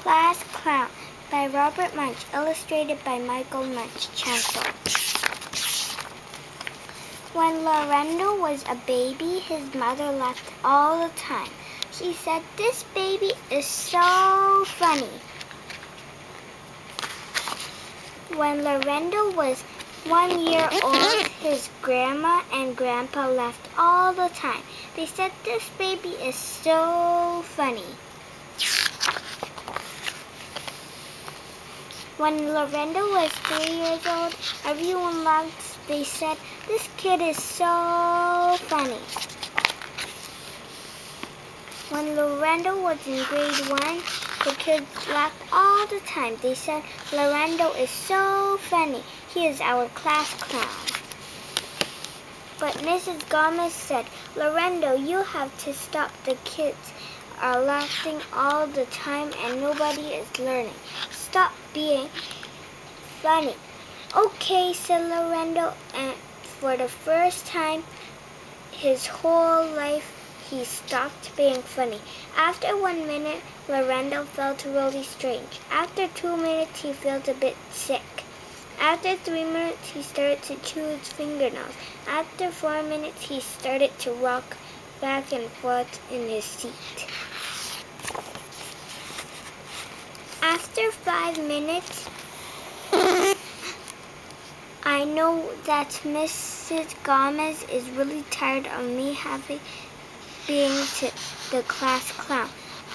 Class Clown by Robert Munsch, illustrated by Michael Munch, Chancellor. When Lorenzo was a baby, his mother laughed all the time. She said, "This baby is so funny." When Lorenzo was 1 year old, his grandma and grandpa laughed all the time. They said, "This baby is so funny." When Lorenzo was 3 years old, everyone laughed. They said, "This kid is so funny." When Lorenzo was in grade 1, the kids laughed all the time. They said, "Lorenzo is so funny. He is our class clown." But Mrs. Gomez said, "Lorenzo, you have to stop. The kids are laughing all the time and nobody is learning. Stop being funny." "Okay," said Lorenzo, and for the first time his whole life, he stopped being funny. After 1 minute, Lorenzo felt really strange. After 2 minutes, he felt a bit sick. After 3 minutes, he started to chew his fingernails. After 4 minutes, he started to rock back and forth in his seat. After 5 minutes, "I know that Mrs. Gomez is really tired of me being the class clown,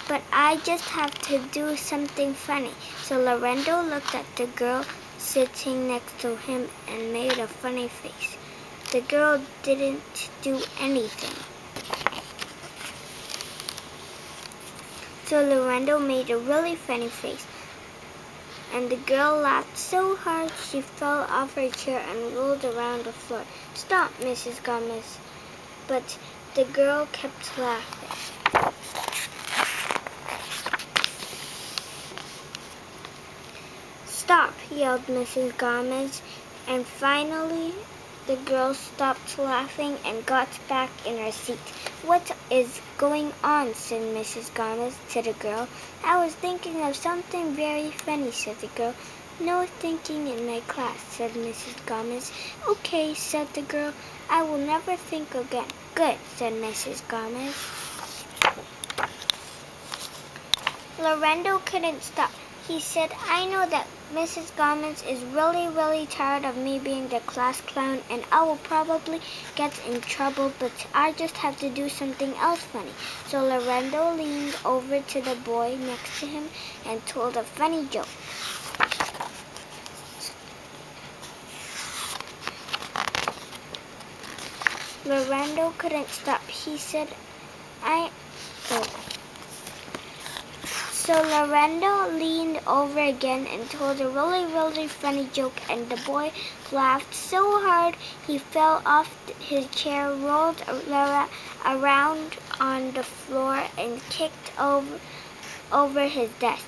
but I just have to do something funny." So Lorenzo looked at the girl sitting next to him and made a funny face. The girl didn't do anything. So Lorenzo made a really funny face, and the girl laughed so hard she fell off her chair and rolled around the floor. "Stop, Mrs. Gomez." But the girl kept laughing. "Stop," yelled Mrs. Gomez, and finally the girl stopped laughing and got back in her seat. "What is going on?" said Mrs. Gomez to the girl. "I was thinking of something very funny," said the girl. "No thinking in my class," said Mrs. Gomez. "Okay," said the girl. "I will never think again." "Good," said Mrs. Gomez. Lorenzo couldn't stop. He said, "I know that Mrs. Gomez is really tired of me being the class clown, and I will probably get in trouble, but I just have to do something else funny." So Lorenzo leaned over to the boy next to him and told a funny joke. Lorenzo couldn't stop. He said, So Lorenzo leaned over again and told a really funny joke, and the boy laughed so hard he fell off his chair, rolled around on the floor, and kicked over his desk.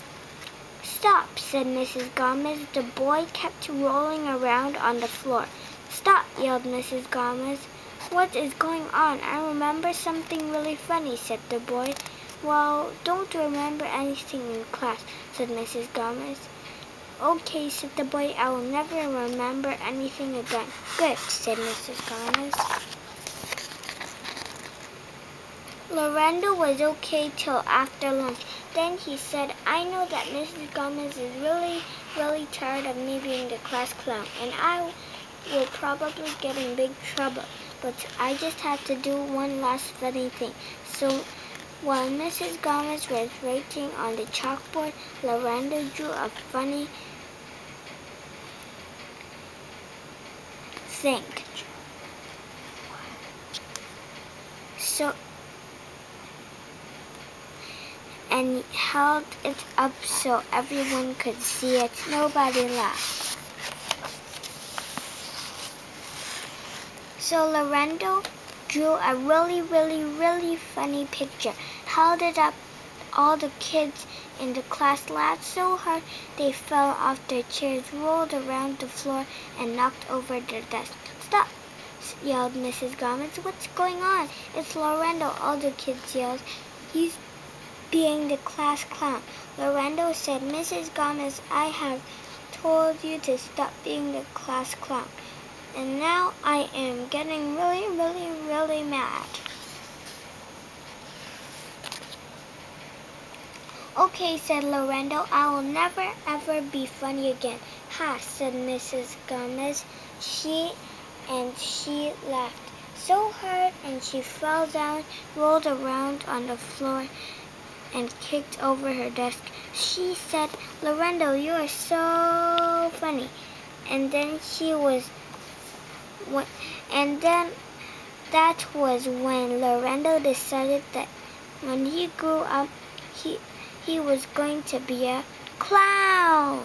"Stop," said Mrs. Gomez. The boy kept rolling around on the floor. "Stop," yelled Mrs. Gomez. "What is going on? I remember something really funny," said the boy. "Well, don't remember anything in class," said Mrs. Gomez. "Okay," said the boy. "I will never remember anything again." "Good," said Mrs. Gomez. Lorenzo was okay till after lunch. Then he said, "I know that Mrs. Gomez is really tired of me being the class clown, and I will probably get in big trouble, but I just have to do one last funny thing." So while Mrs. Gomez was writing on the chalkboard, Lorenzo drew a funny thing. And held it up so everyone could see it. Nobody laughed. So Lorenzo drew a really funny picture, held it up. All the kids in the class laughed so hard they fell off their chairs, rolled around the floor, and knocked over their desk. "Stop," yelled Mrs. Gomez. "What's going on?" "It's Lorenzo," all the kids yelled. being the class clown. Lorendo said, Mrs. Gomez, I have told you to stop being the class clown. And now I am getting really mad. Okay, said Lorendo, I will never ever be funny again. Ha, said Mrs. Gomez. She laughed so hard and she fell down, rolled around on the floor, and kicked over her desk. She said, Lorendo, you are so funny. And then that was when Lorendo decided that when he grew up, he was going to be a clown.